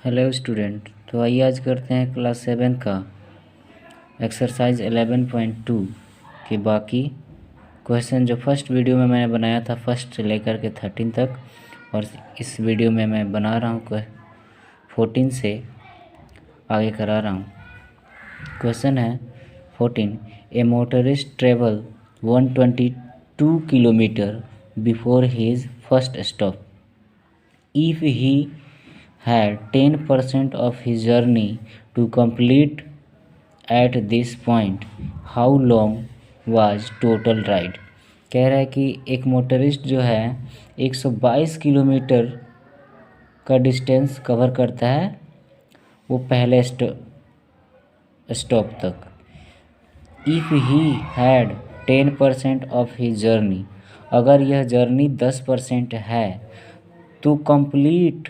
Hello student. तो आइए आज करते हैं क्लास 7 का एक्सरसाइज 11.2 के बाकी क्वेश्चन जो फर्स्ट वीडियो में मैंने बनाया था, फर्स्ट से लेकर के 13 तक, और इस वीडियो में मैं बना रहा हूँ 14 से आगे करा रहा हूँ। क्वेश्चन है 14। A motorist travel 122 kilometre before his first stop. If he had 10% of his journey to complete at this point, how long was total ride? कह रहा है कि एक मोटरिस्ट जो है 122 किलोमीटर का डिस्टेंस कवर करता है वो पहले स्टॉप तक। If he had 10% of his journey, अगर यह जर्नी 10% है तो कंप्लीट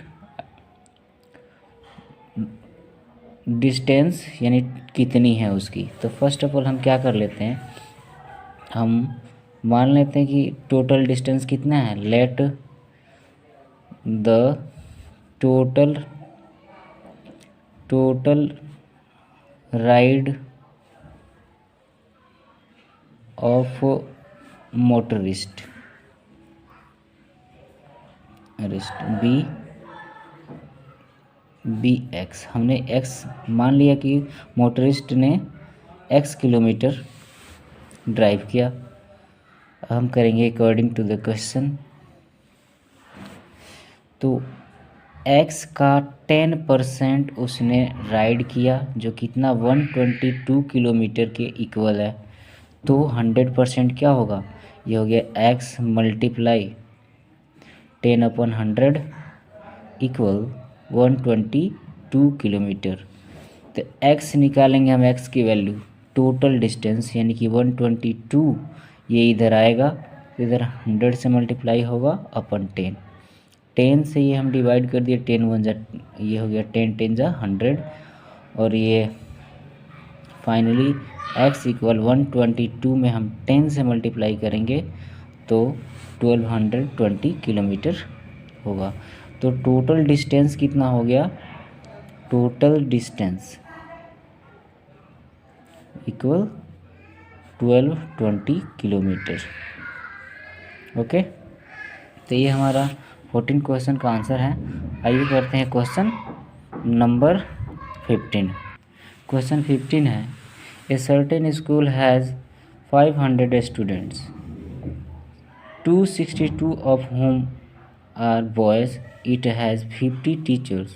डिस्टेंस यानी कितनी है उसकी। तो फर्स्ट ऑफ ऑल हम क्या कर लेते हैं, हम मान लेते हैं कि टोटल डिस्टेंस कितना है। Let the total ride of motorist be x. हमने एक्स मान लिया कि मोटरिस्ट ने एक्स किलोमीटर ड्राइव किया। हम करेंगे अकॉर्डिंग टू द क्वेश्चन। तो एक्स का 10% उसने राइड किया, जो कितना 122 किलोमीटर के इक्वल है। तो 100% क्या होगा, ये हो गया एक्स मल्टीप्लाई 10/100 इक्वल 122 किलोमीटर। तो x निकालेंगे हम, x की वैल्यू टोटल डिस्टेंस यानी कि 122, ये इधर आएगा तो इधर 100 से मल्टीप्लाई होगा अपन 10 से ये हम डिवाइड कर दिए, 10 1 जा, ये हो गया 10 10 जा 100, और ये फाइनली x इक्वल 122 में हम 10 से मल्टीप्लाई करेंगे तो 1220 किलोमीटर होगा। तो टोटल डिस्टेंस कितना हो गया, total distance equal 1220 kilometre. Okay, तो ये हमारा 14 क्वेश्चन का आंसर है। आइए करते हैं क्वेश्चन नंबर 15। क्वेश्चन 15 है, a certain school has 500 students, 262 of whom are boys. It has 50 teachers,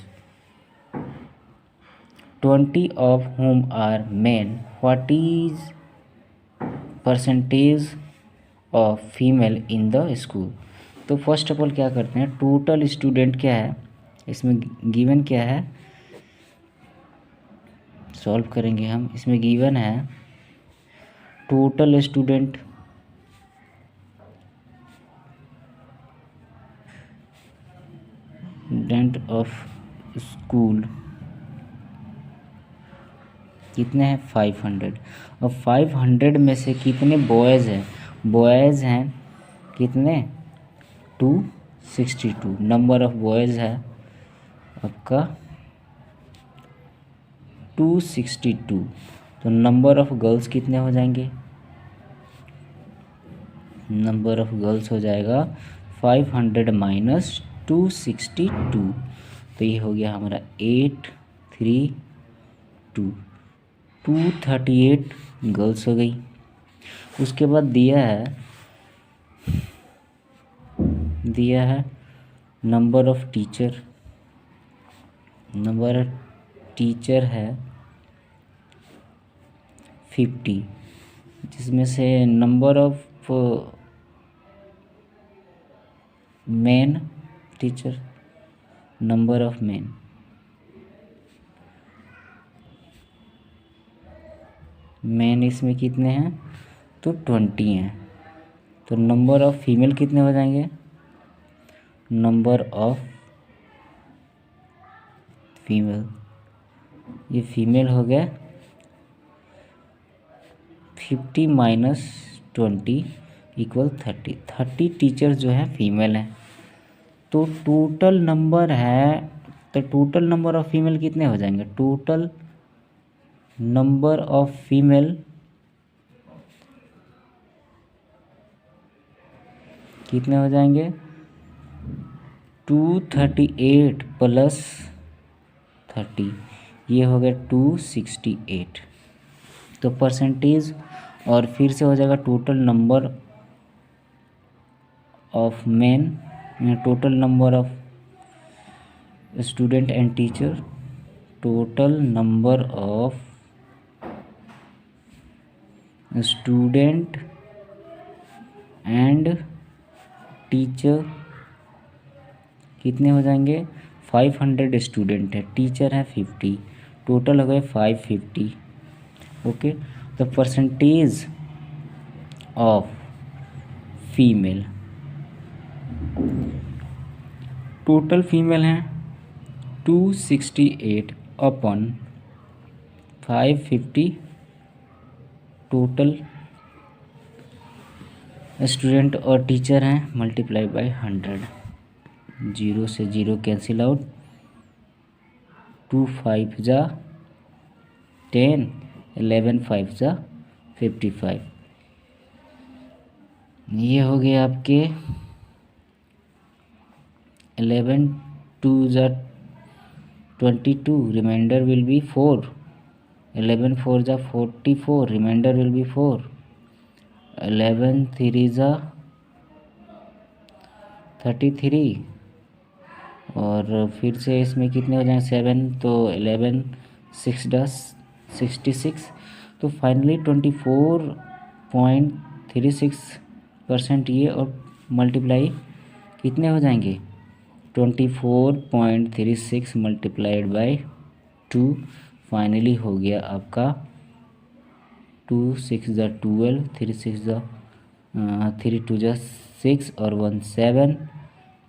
20 of whom are men. What is percentage of female in the school? तो फर्स्ट ऑफ ऑल क्या करते हैं, total student क्या है, इसमें given क्या है, सॉल्व करेंगे हम। इसमें गिवन है टोटल स्टूडेंट ऑफ स्कूल कितने हैं, 500। और 500 में से कितने बॉयज़ हैं, बॉयज़ हैं कितने, 262। नंबर ऑफ बॉयज़ है आपका 262। तो नंबर ऑफ गर्ल्स कितने हो जाएंगे, नंबर ऑफ गर्ल्स हो जाएगा 500 माइनस 262। तो ये हो गया हमारा 832, 238 गर्ल्स हो गई। उसके बाद दिया है number of teacher, number of teacher है 50, जिसमें से number of main teacher, number of main इसमें कितने हैं, तो 20 हैं। तो नंबर ऑफ फीमेल कितने हो जाएंगे, नंबर ऑफ फीमेल, ये फीमेल हो गया 50 माइनस 20 इक्वल 30 टीचर्स जो है फीमेल हैं। तो टोटल नंबर है तो टोटल नंबर ऑफ फीमेल कितने हो जाएंगे, टोटल नंबर ऑफ फीमेल कितने हो जाएंगे 238 प्लस 30, ये हो गया 268। तो परसेंटेज और फिर से हो जाएगा total number of main, total number of student and teacher, total number of student and teacher कितने हो जाएंगे 500 स्टूडेंट है, टीचर है 50, टोटल हो गए 550। ओके, तो percentage of female, total female हैं 268 अपन 550, टोटल स्टूडेंट और टीचर हैं मल्टीप्लाई बाय 100, 0 से 0 कैंसिल आउट, 2 5 जा 10, 11 5 जा 55। ये हो गए आपके 11 2 जा 22, रिमाइंडर विल बी 4, 11 4 जा 44, रिमाइंडर विल बी 4, 11 3 जा 33, और फिर से इसमें कितने हो जाएंगे 7, तो 11 6 10 66, तो फाइनली 24.36% ये, और मल्टीप्लाई कितने हो जाएंगे 24.36 मल्टीप्लाइड बाय 2, फाइनली हो गया आपका 2 6 जा 12, 3 6 जा 3 2 जा 6 और 1 7,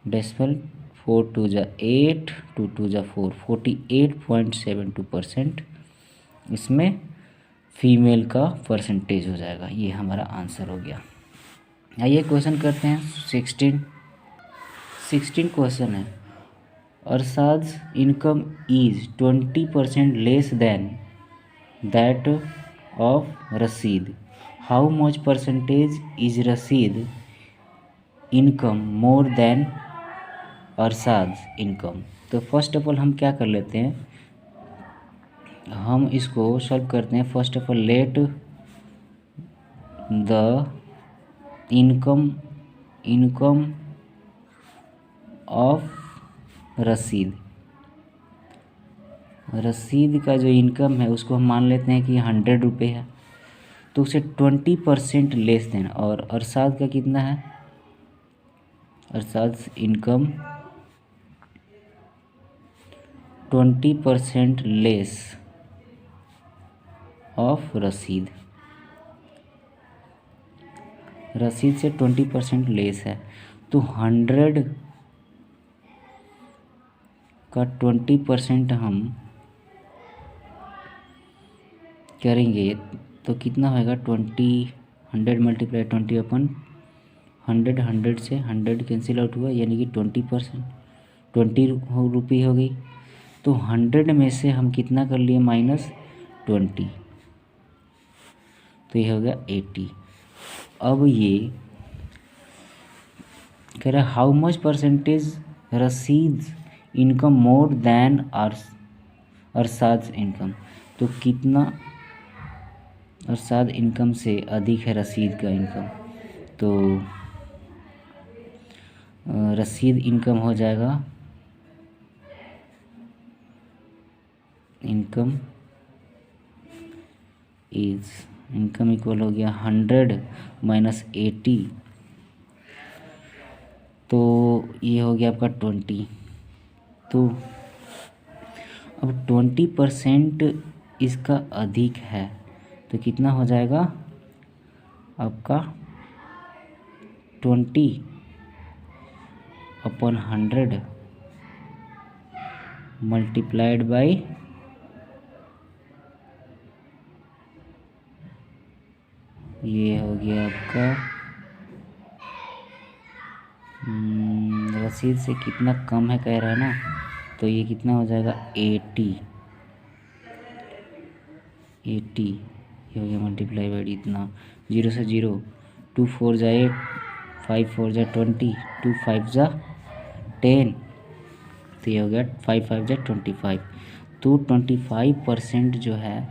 डेसिमल 4 2 जा 8, 2 2 जा 4, 48.72% इसमें फीमेल का परसेंटेज हो जाएगा। ये हमारा आंसर हो गया। आइए क्वेश्चन करते हैं 16 क्वेश्चन है। अरसाज income is 20% less than that of Rashid, how much percentage is Rashid income more than अरसाज इनकम। तो फर्स्ट ऑफ ऑल हम क्या कर लेते हैं, हम इसको सॉल्व करते हैं। First of all let the income of रसीद, रसीद का जो इनकम है उसको हम मान लेते हैं कि 100 रुपये है, तो उसे 20% लेस देना। और अरसाद का कितना है, अरसाद इनकम 20% लेस ऑफ रसीद, रसीद से 20% लेस है, तो 100 का 20% हम करेंगे तो कितना होगा 20, 100 मल्टीप्लाई 20 अपन 100, 100 से 100 कैंसिल आउट हुआ, यानी कि 20%, 20 रुपये हो गई। तो 100 में से हम कितना कर लिए -20, तो ये हो गया 80। अब ये कह रहा है हाउ मच परसेंटेज रसीद income more then Arshad income, तो कितना अरसाद इनकम से अधिक है रसीद का इनकम। तो रसीद इनकम हो जाएगा, इनकम इज, इनकम इक्वल हो गया 100 माइनस 80, तो ये हो गया आपका 20। तो अब 20% इसका अधिक है, तो कितना हो जाएगा आपका 20/100 मल्टीप्लाइड बाय ये हो गया आपका रसीद से कितना कम है कह रहा है ना, तो ये कितना हो जाएगा 80, ये हो गया मल्टीप्लाई बाई इतना, 0 से 0, 2 4 जा 8, 5 4 जा 20, 2 5 जा 10, तो ये हो गया 5 5 जा 25। तो 25% जो है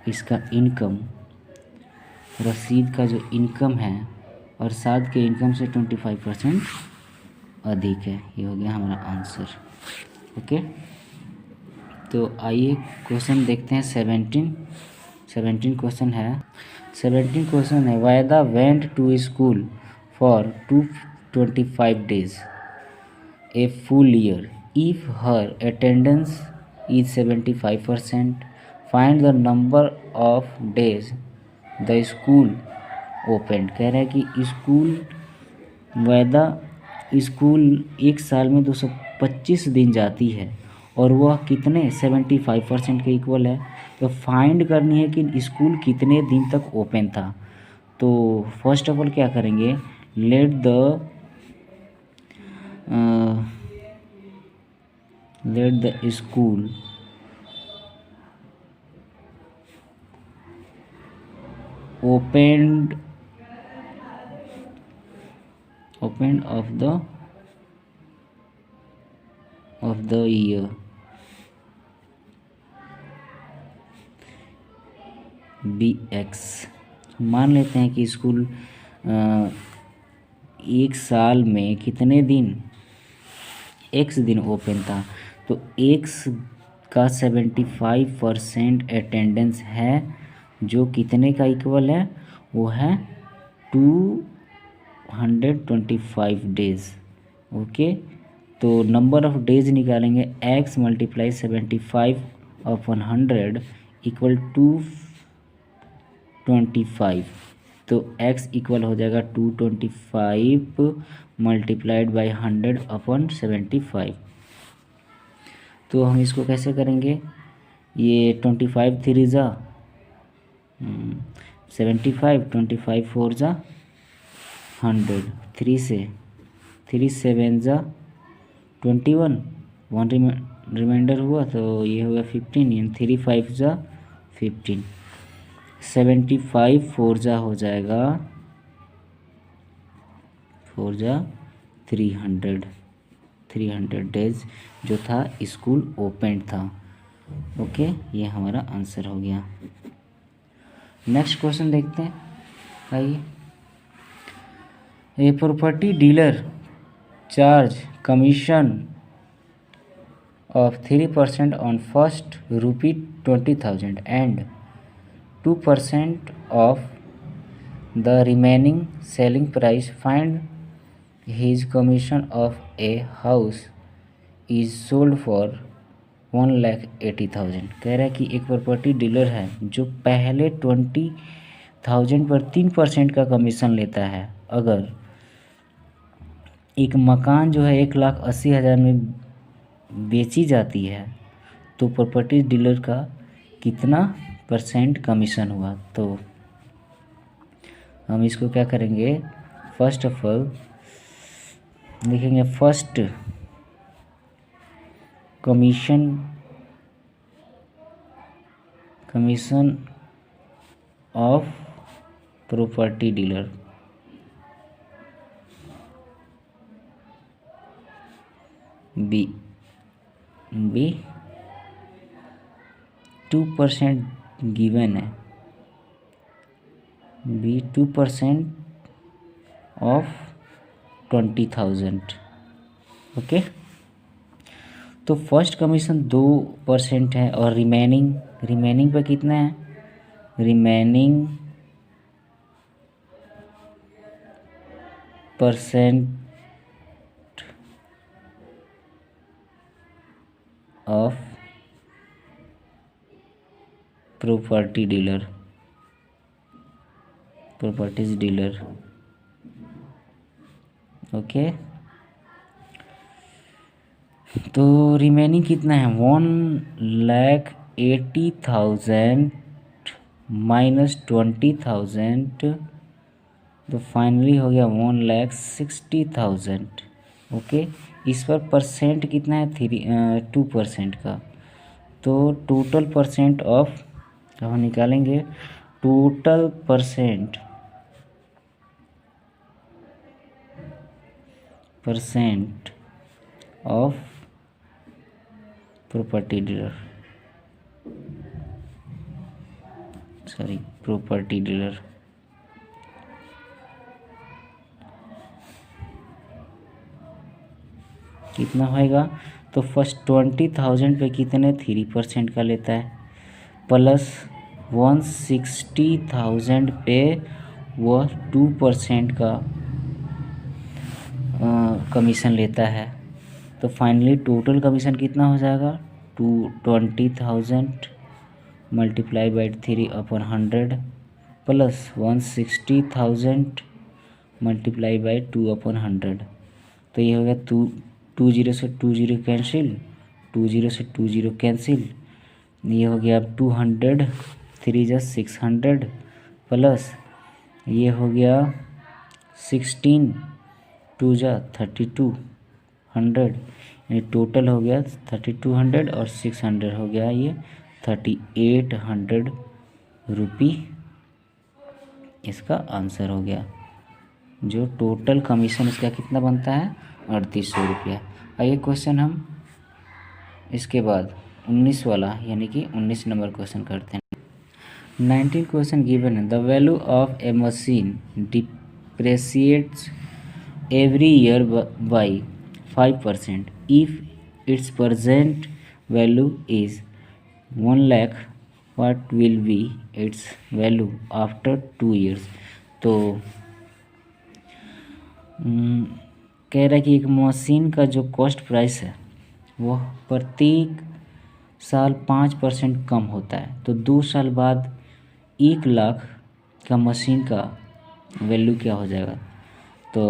इसका इनकम, रसीद का जो इनकम है और साथ के इनकम से 25% अधिक है। ये हो गया हमारा आंसर। ओके, तो आइए क्वेश्चन देखते हैं। 17 क्वेश्चन है। 17 क्वेश्चन है, वायदा went to school for 225 days a full year. If her attendance is 75%, find the number of days the school opened. कह रहा है कि स्कूल एक साल में 225 दिन जाती है और वह कितने 75% के इक्वल है। तो फाइंड करनी है कि स्कूल कितने दिन तक ओपन था। तो फर्स्ट ऑफ ऑल क्या करेंगे, let the school opened of the year BX। मान लेते हैं कि स्कूल एक साल में कितने दिन, x दिन ओपन था। तो x का 75% अटेंडेंस है, जो कितने का इक्वल है, वो है 225 डेज। ओके, तो नंबर ऑफ डेज निकालेंगे, x मल्टीप्लाई 75 अपॉन 100 इक्वल 225। तो x इक्वल हो जाएगा 225 मल्टीप्लाइड बाई 100 अपॉन 75। तो हम इसको कैसे करेंगे, ये 25 3 जा 75, 25 4 जा 100, 3 से 3 7 जा 21, 1 रिमाइंडर हुआ तो ये होगा 15, यानी 3 5 जा 15, 75 4 जा हो जाएगा 4 जा 300 डेज जो था स्कूल ओपन था। ओके, ये हमारा आंसर हो गया। नेक्स्ट क्वेश्चन देखते हैं। आइए, a property dealer charge commission of 3% on first ₹20,000 and 2% of the remaining selling price. Find his commission of a house is sold for 1,80,000। कह रहा है कि एक प्रॉपर्टी डीलर है जो पहले 20,000 पर 3% का कमीशन लेता है। अगर एक मकान जो है 1,80,000 में बेची जाती है तो प्रॉपर्टी डीलर का कितना % कमीशन हुआ। तो हम इसको क्या करेंगे, फर्स्ट ऑफ ऑल लिखेंगे first commission of property dealer be 2% given है, बी 2% ऑफ 20,000। ओके, तो फर्स्ट कमीशन 2% है और रिमेनिंग पे कितना है, remaining percent of properties dealer. Okay, तो रिमेनिंग कितना है, 1,80,000 माइनस 20,000, तो फाइनली हो गया 1,60,000। ओके, इस पर परसेंट कितना है 2% का। तो टोटल परसेंट ऑफ, तो हम निकालेंगे total percent of property dealer कितना होएगा। तो फर्स्ट 20,000 पे कितने 3% का लेता है, प्लस 160,000 पे वह 2% का कमीशन लेता है। तो फाइनली टोटल कमीशन कितना हो जाएगा, 20,000 multiply by 3/100 plus 160,000 multiply by 2/100। तो ये हो गया 2 से 2 कैंसिल, 2 से 2 कैंसिल, ये हो गया अब 200, 3 × 600 प्लस ये हो गया 16, 2 × 3200, यानी टोटल हो गया 3200 और 600 हो गया ये 3800 रुपी इसका आंसर हो गया। जो टोटल कमीशन इसका कितना बनता है 3800 रुपया। आइए क्वेश्चन हम इसके बाद 19 वाला यानी कि 19 नंबर क्वेश्चन करते हैं। 19 क्वेश्चन गिवन है, the value of a machine depreciates every year by 5%. If its present value is 1 lakh, what will be its value after 2 years? तो कह रहा है कि एक मशीन का जो कॉस्ट प्राइस है वह प्रत्येक साल 5% कम होता है। तो 2 साल बाद 1 लाख का मशीन का वैल्यू क्या हो जाएगा। तो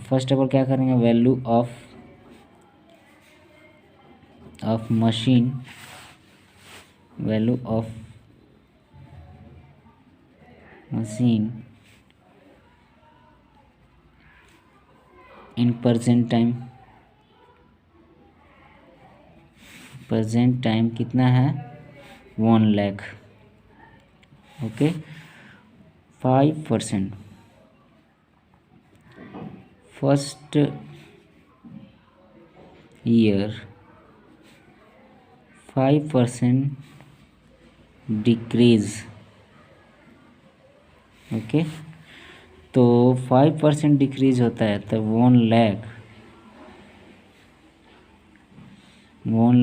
फर्स्ट ऑफ ऑल क्या करेंगे, value of machine, value of machine in present time कितना है 1 lakh. Okay 5% first year 5% decrease. Okay तो 5% डिक्रीज होता है तो 1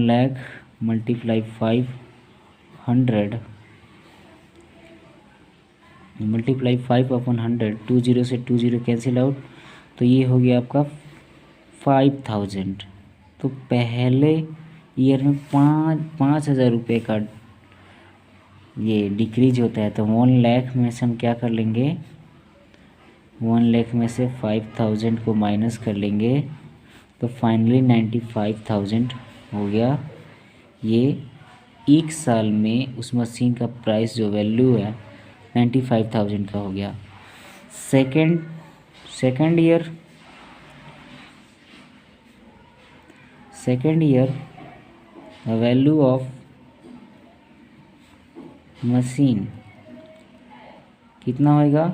लाख मल्टीप्लाई 500 मल्टीप्लाई 5/100, 20 से 20 कैंसिल आउट, तो ये हो गया आपका 5000। तो पहले ईयर में 5,000 रुपये का ये डिक्रीज होता है। तो 1 लाख में से हम क्या कर लेंगे, 1 लाख में से 5,000 को माइनस कर लेंगे तो फाइनली 95,000 हो गया। ये एक साल में उस मशीन का प्राइस जो वैल्यू है 95,000 का हो गया। Second year value of machine कितना होएगा,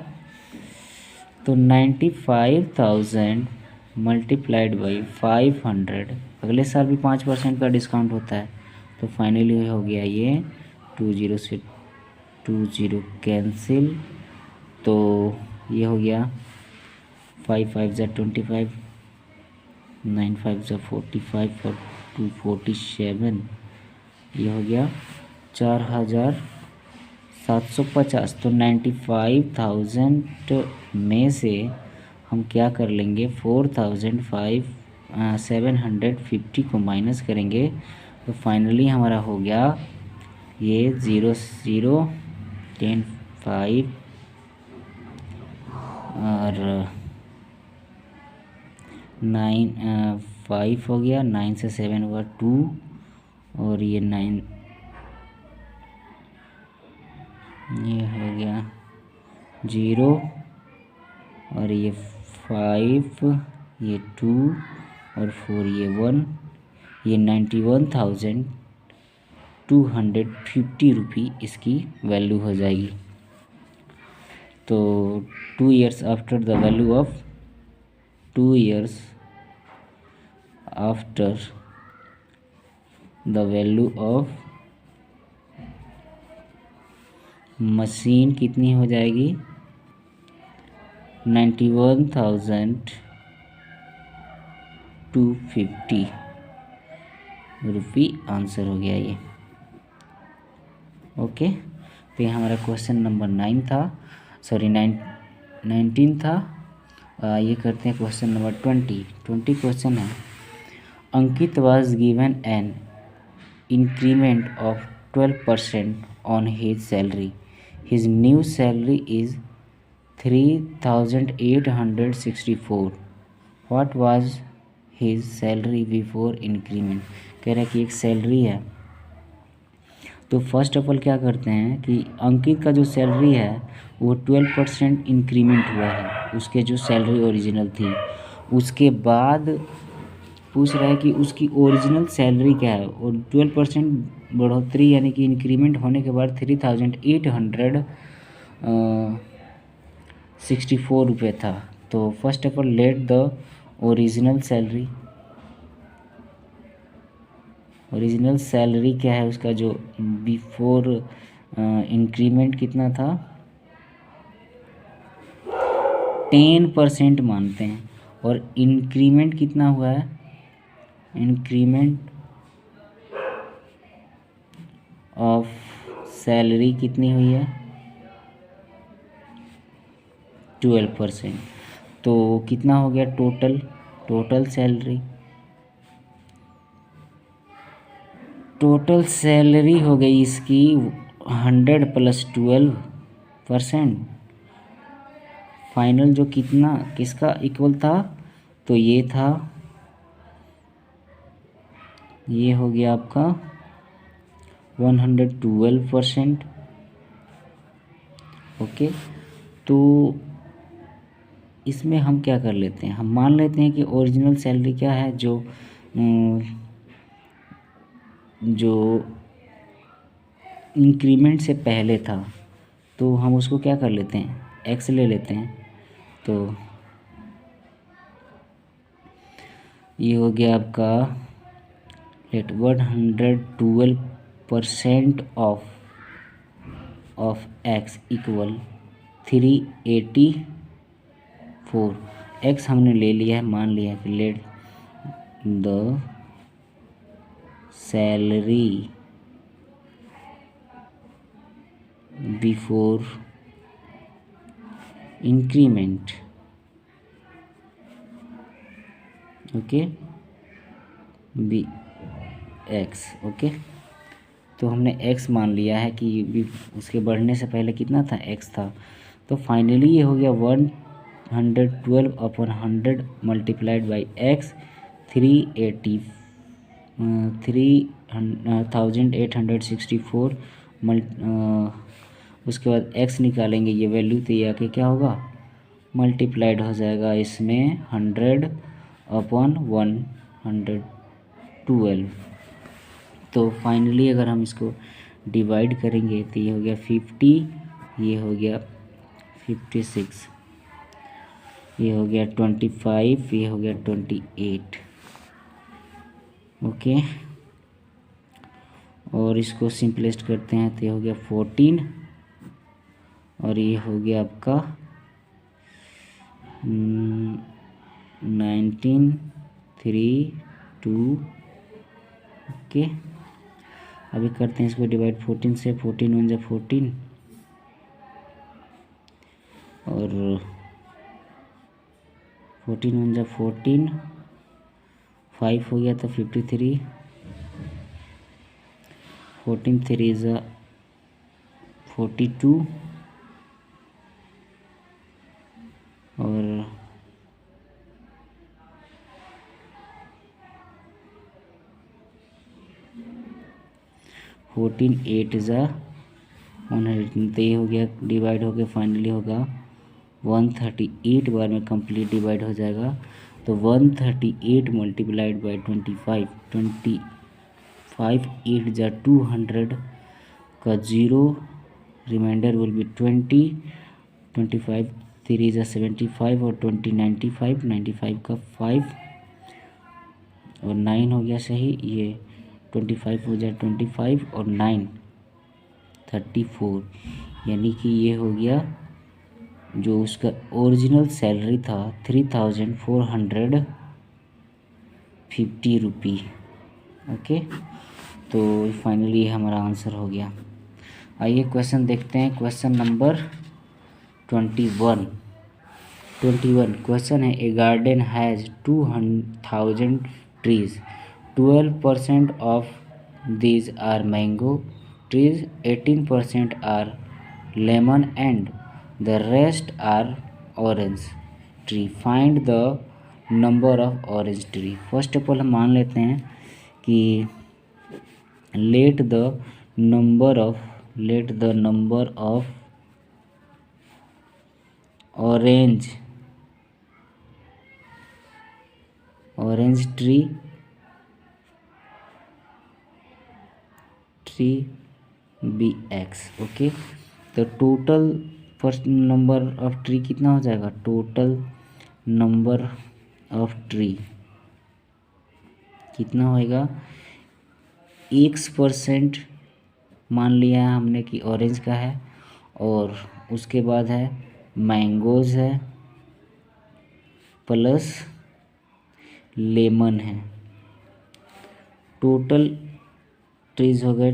तो 95,000 मल्टीप्लाइड बाई 500, अगले साल भी 5% का डिस्काउंट होता है। तो फाइनली हो गया ये 20 से 20 कैंसिल, तो ये हो गया 5 5 × 25, 9 5 × 45 और 2 47, ये हो गया 4,750। तो 95,000 में से हम क्या कर लेंगे 4,750 को माइनस करेंगे तो फाइनली हमारा हो गया ये 0 0 10 5 और 9 5 हो गया, 9 से 7 हुआ 2 और ये 9 ये हो गया 0 और ये 5 ये 2 और 4 ये 1, ये 91,250 रुपी इसकी वैल्यू हो जाएगी। तो 2 years after the value of 2 years after the value of machine कितनी हो जाएगी 91,250 रुपी आंसर हो गया ये। ओके, तो ये हमारा क्वेश्चन नंबर 19 था। ये करते हैं क्वेश्चन नंबर 20 क्वेश्चन है। Ankit was given an increment of 12% on his salary. His new salary is 3,864। What was his salary before increment. कह रहा है कि एक सैलरी है, तो फर्स्ट ऑफ ऑल क्या करते हैं कि अंकित का जो सैलरी है वो 12% इंक्रीमेंट हुआ है उसके जो सैलरी ओरिजिनल थी। उसके बाद पूछ रहा है कि उसकी ओरिजिनल सैलरी क्या है, और 12% बढ़ोतरी यानी कि इंक्रीमेंट होने के बाद 3,864 रुपये था। तो first of all let the original salary क्या है उसका जो बिफोर इंक्रीमेंट कितना था 10% मानते हैं, और इंक्रीमेंट कितना हुआ है, इंक्रीमेंट ऑफ सैलरी कितनी हुई है 12%। तो कितना हो गया टोटल सैलरी हो गई इसकी 100 + 12%। फाइनल जो किसका इक्वल था, तो ये हो गया आपका 112%। ओके, तो इसमें हम क्या कर लेते हैं, हम मान लेते हैं कि ओरिजिनल सैलरी क्या है जो इंक्रीमेंट से पहले था, तो हम उसको क्या कर लेते हैं एक्स ले लेते हैं। तो ये हो गया आपका 112% ऑफ एक्स इक्वल 384। एक्स हमने ले लिया है, मान लिया है कि let the salary before increment, okay, be x. Okay, तो हमने x मान लिया है कि उसके बढ़ने से पहले कितना था x था। तो फाइनली ये हो गया 112/100 मल्टीप्लाइड बाई x 3,864 उसके बाद x निकालेंगे ये वैल्यू, तो ये आके क्या होगा मल्टीप्लाइड हो जाएगा इसमें 100/112। तो फाइनली अगर हम इसको डिवाइड करेंगे तो ये हो गया 50, ये हो गया 56, ये हो गया 25, ये हो गया 28। ओके, और इसको सिंपलेस्ट करते हैं तो ये हो गया 14, और ये हो गया आपका 1932। ओके, अभी करते हैं इसको डिवाइड 14 से। 14 × 1 = 14, और 14 × 1 = 14, 5 हो गया तो 53, 14 × 3 = 42, और 14 × 8 = 100। तो ये हो गया डिवाइड हो गया, फाइनली होगा 138 बार में कंप्लीट डिवाइड हो जाएगा। तो 138 मल्टीप्लाइड बाई 25, 25 8 जा 200 का 0, रिमाइंडर विल बी 20, 25 3 जा 75 और 20 95, 95 का 5 और 9 हो गया सही। ये 25 हो जाए 25 और 9 34, यानी कि ये हो गया जो उसका ओरिजिनल सैलरी था 3450 रुपी। ओके, तो फाइनली ये हमारा आंसर हो गया। आइए क्वेश्चन देखते हैं, क्वेश्चन नंबर 21 क्वेश्चन है, a garden has 2000 trees, 12% of these are mango trees, 18% are lemon and the rest are orange tree, find the number of orange tree. First of all हम मान लेते हैं कि let the number of orange tree be x. Okay, तो total first number of tree कितना हो जाएगा, total number of tree कितना होएगा, x% मान लिया है हमने कि ऑरेंज का है, और उसके बाद है मैंगोज है प्लस लेमन है, टोटल ट्रीज हो गए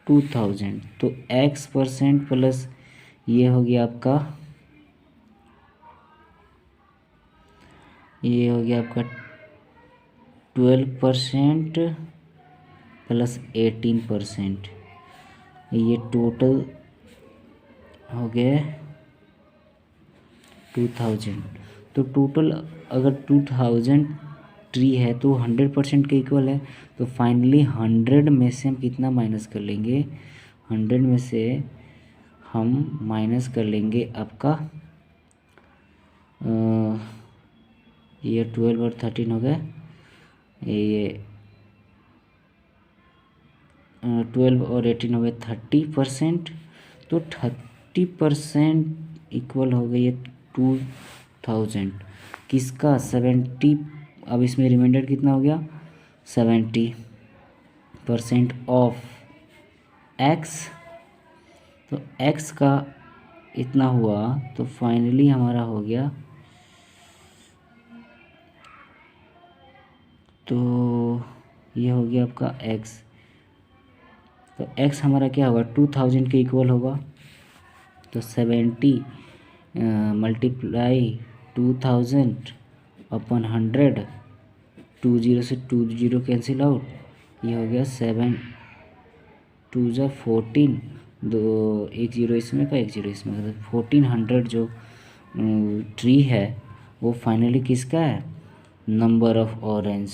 2000। तो x% प्लस ये हो गया आपका 12% प्लस 18%, ये टोटल हो गया 2000। तो टोटल अगर 2000 ट्री है तो 100% के इक्वल है। तो फाइनली 100 में से हम कितना माइनस कर लेंगे, 100 में से हम माइनस कर लेंगे आपका ये 12 और 13 हो गए, ये 12 और 18 हो गए 30%। तो 30% इक्वल हो गई है 2000 किसका, 70। अब इसमें रिमाइंडर कितना हो गया, 70% ऑफ x। तो x का इतना हुआ, तो फाइनली हमारा हो गया, तो ये हो गया आपका x। तो x हमारा क्या होगा, 2000 के इक्वल होगा। तो 70 मल्टीप्लाई 2000 अपन 100, 20 से 20 कैंसिल आउट, ये हो गया 7 2 जा 14, दो एक जीरो इसमें का एक जीरो इसमें का, 1400 जो ट्री है वो फाइनली किसका है, number of orange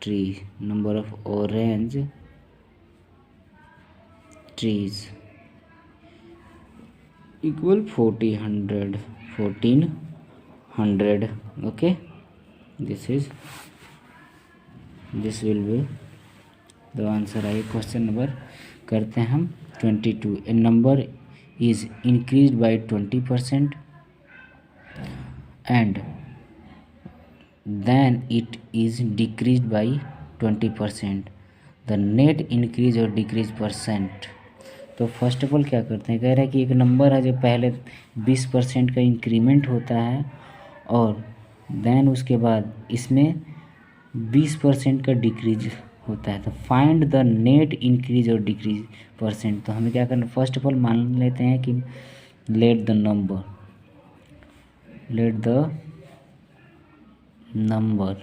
tree, number of orange trees equal 1400। Okay, this will be the answer. आइए क्वेश्चन नंबर करते हैं हम 22। A number is increase by 20% and then it is decreased by 20%, the net increase और decrease percent। तो first of all क्या करते हैं, कह रहा है कि एक नंबर है जो पहले 20% का इंक्रीमेंट होता है और देन उसके बाद इसमें 20% का डिक्रीज होता है। तो फाइंड द नेट इंक्रीज और डिक्रीज परसेंट। तो हमें क्या करना, फर्स्ट ऑफ ऑल मान लेते हैं कि let the number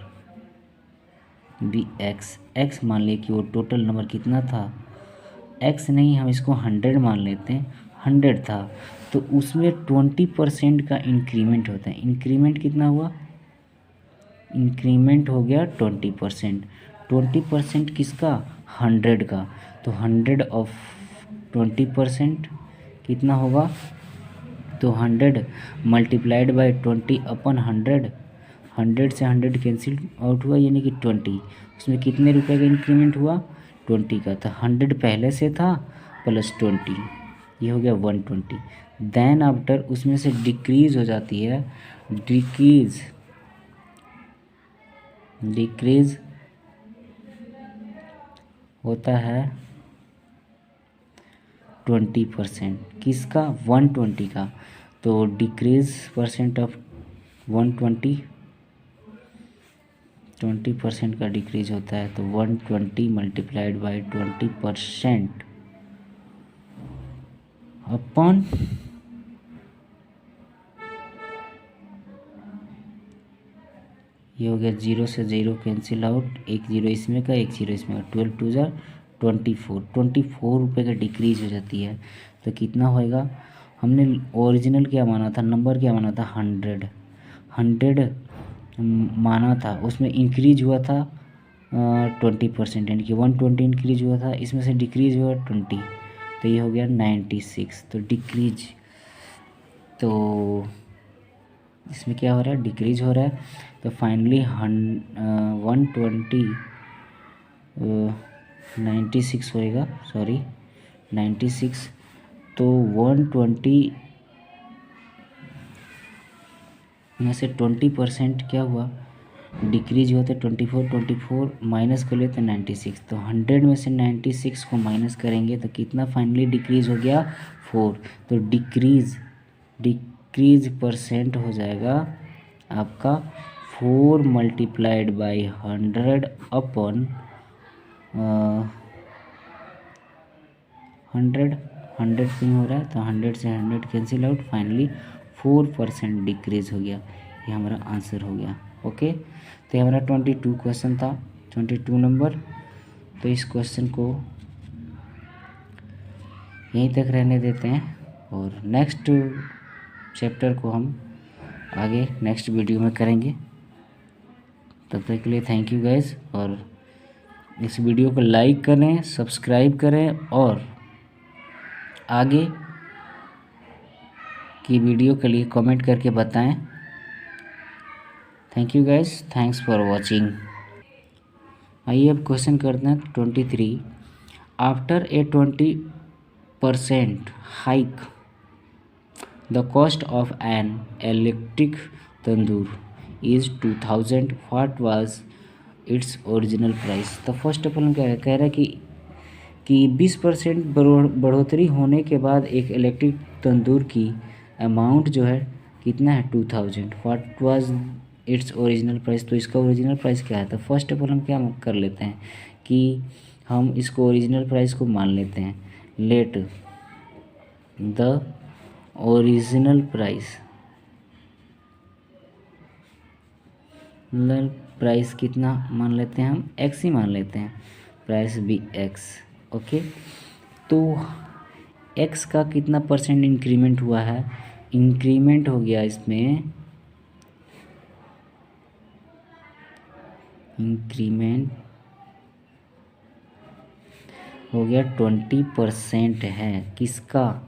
be x मान लिए कि वो टोटल नंबर कितना था, एक्स नहीं, हम इसको 100 मान लेते हैं, 100 था। तो उसमें 20% का इंक्रीमेंट होता है। इंक्रीमेंट कितना हुआ, इंक्रीमेंट हो गया 20%। 20% किसका, 100 का। तो 100 ऑफ 20% कितना होगा, तो 100 मल्टीप्लाइड बाई 20 अपन 100, 100 से 100 कैंसिल आउट हुआ यानी कि 20, उसमें कितने रुपए का इंक्रीमेंट हुआ 20 का। तो 100 पहले से था प्लस 20, ये हो गया 120। देन आफ्टर उसमें से डिक्रीज हो जाती है, डिक्रीज होता है 20%, किसका 120 का। तो डिक्रीज परसेंट ऑफ 120, 20% का डिक्रीज होता है। तो 120 मल्टीप्लाइड बाई 20% अपॉन ये हो गया 0 से 0 कैंसिल आउट, एक 0 इसमें का एक 0 इसमें का, 12 2 ज़ा 24 रुपये का डिक्रीज हो जाती है। तो कितना होएगा, हमने ओरिजिनल क्या माना था, नंबर क्या माना था 100 माना था, उसमें इंक्रीज हुआ था 20%, यानी कि 120 इंक्रीज हुआ था, इसमें से डिक्रीज हुआ 20, तो ये हो गया 96। तो डिक्रीज, तो इसमें क्या हो रहा है, डिक्रीज हो रहा है। तो फाइनली 120 96 होएगा, सॉरी 96। तो 120 में से 20% क्या हुआ, डिक्रीज हुआ। तो 24 माइनस कर लेते 96। तो 100 में से 96 को माइनस करेंगे तो कितना फाइनली डिक्रीज हो गया 4। तो डिक्रीज परसेंट हो जाएगा आपका 4 मल्टीप्लाइड बाई 100 अपॉन 100 क्यों हो रहा है, तो 100 से 100 कैंसिल आउट, फाइनली 4% डिक्रीज हो गया। ये हमारा आंसर हो गया। ओके, तो ये हमारा 22 क्वेश्चन था, 22 नंबर। तो इस क्वेश्चन को यहीं तक रहने देते हैं और नेक्स्ट चैप्टर को हम आगे नेक्स्ट वीडियो में करेंगे। तब तक के लिए थैंक यू गाइस, और इस वीडियो को लाइक करें, सब्सक्राइब करें और आगे की वीडियो के लिए कमेंट करके बताएं। Thank you guys, thanks for watching. आइए अब क्वेश्चन करते हैं 23। After a 20% hike the cost of an electric tandoor is 2000, what was its original price. तो फर्स्ट ऑफ ऑल क्या कह रहा है कि 20% बढ़ोतरी होने के बाद एक इलेक्ट्रिक तंदूर की अमाउंट जो है कितना है 2000, what was its original price. तो इसका ओरिजिनल प्राइस क्या है, तो फर्स्ट ऑफ ऑल हम क्या कर लेते हैं कि हम इसको ओरिजिनल प्राइस को मान लेते हैं। लेट द ओरिजिनल प्राइस कितना मान लेते हैं हम, एक्स ही मान लेते हैं, प्राइस भी एक्स। ओके, तो एक्स का कितना परसेंट इंक्रीमेंट हुआ है, इंक्रीमेंट हो गया इसमें, इंक्रीमेंट हो गया 20% है, किसका,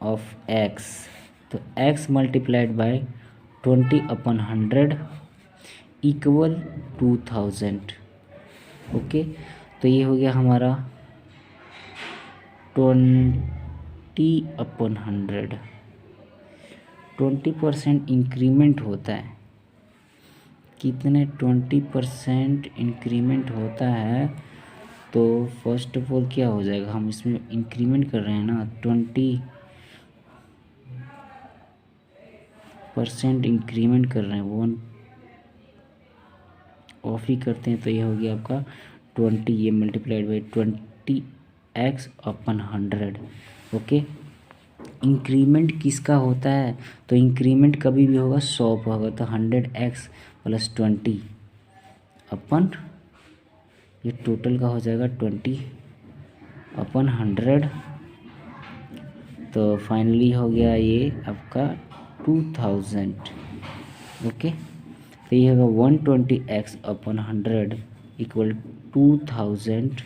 ऑफ एक्स। तो x multiplied by 20/100 equal 2000। Okay, तो ये हो गया हमारा 20/100, 20% इंक्रीमेंट होता है, कितने 20% इंक्रीमेंट होता है। तो फर्स्ट ऑफ ऑल क्या हो जाएगा, हम इसमें इंक्रीमेंट कर रहे हैं ना, 20% इंक्रीमेंट कर रहे हैं, 1 ऑफ ही करते हैं। तो ये हो गया आपका 20, ये multiplied by 20x/100। Okay, increment किसका होता है, तो इंक्रीमेंट कभी भी होगा 100 का होगा। तो 100x + 20 अपन, ये टोटल का हो जाएगा 20/100। तो फाइनली हो गया ये आपका 2000। ओके, तो ये होगा 120x/100 इक्वल 2000।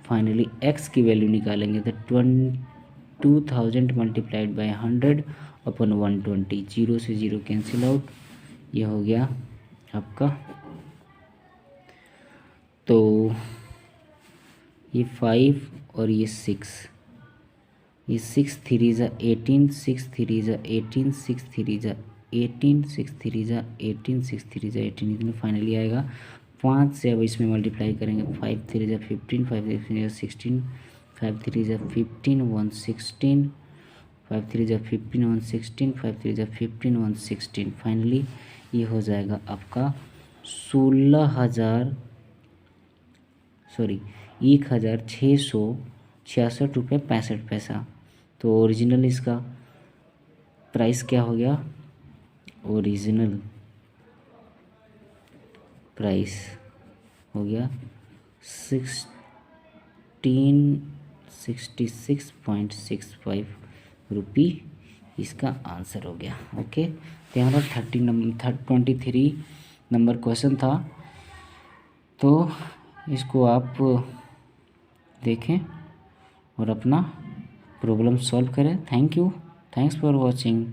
फाइनली x की वैल्यू निकालेंगे तो 2000 मल्टीप्लाइड बाई 100/120, 0 से 0 कैंसिल आउट, ये हो गया आपका। तो ये 5 और ये 6, ये 6 3 ज़ा 18, 6 3 ज़ा 18, 6 3 ज़ा 18, 6 3 ज़ा 18, 6 3 ज़ा 18, इतने फाइनली आएगा 5 से। अब इसमें मल्टीप्लाई करेंगे, 5 3 ज़ा 15, 5 3 ज़ा 16, 5 3 ज़ा 15, 116, 5 3 ज़ा 15, 116, 5 3 ज़ा 15, 116, फाइनली ये हो जाएगा आपका 166666 रुपये 65 पैसा। तो ओरिजिनल इसका प्राइस क्या हो गया? ओरिजिनल प्राइस हो गया 1666.65 रुपी, इसका आंसर हो गया। ओके, तो यहाँ पर 23 नंबर क्वेश्चन था, तो इसको आप देखें और अपना प्रॉब्लम सॉल्व करें। Thank you, thanks for watching.